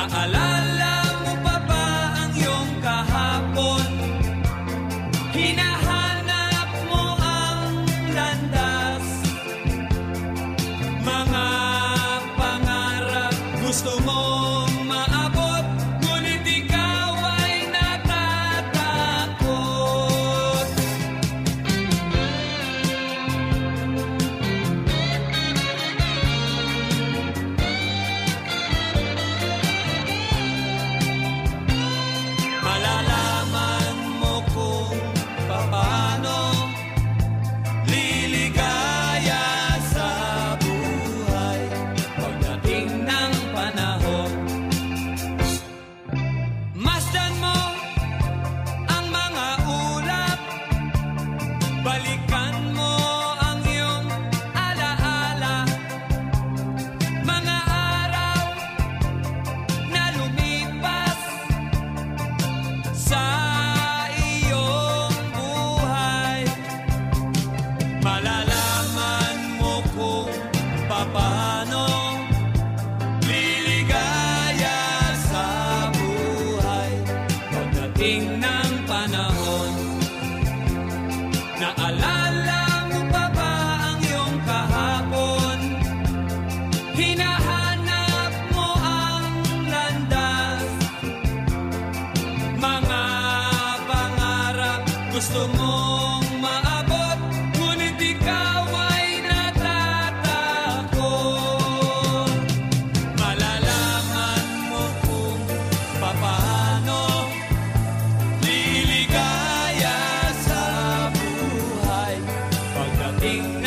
Naalala mo pa ba ang iyong kahapon? Hinahanap mo ang landas, mga pangarap gusto mong maabot, ngunit ikaw ay natatakot. Malalaman mo kung paano liligaya sa buhay pagdating ng panahon. Masdan mo ang mga ulap, balikan mo ang iyong alaala, mga araw na lumipas sa iyong buhay. Malalaman mo kung paano liligaya sa buhay pagdating ng panahon. Naalala mo pa ba ang iyong kahapon? Hinahanap mo ang landas, mga pangarap gusto mong maabot, ngunit ikaw ay natatakot. Malalaman mo kung paano liligaya sa buhay pagdating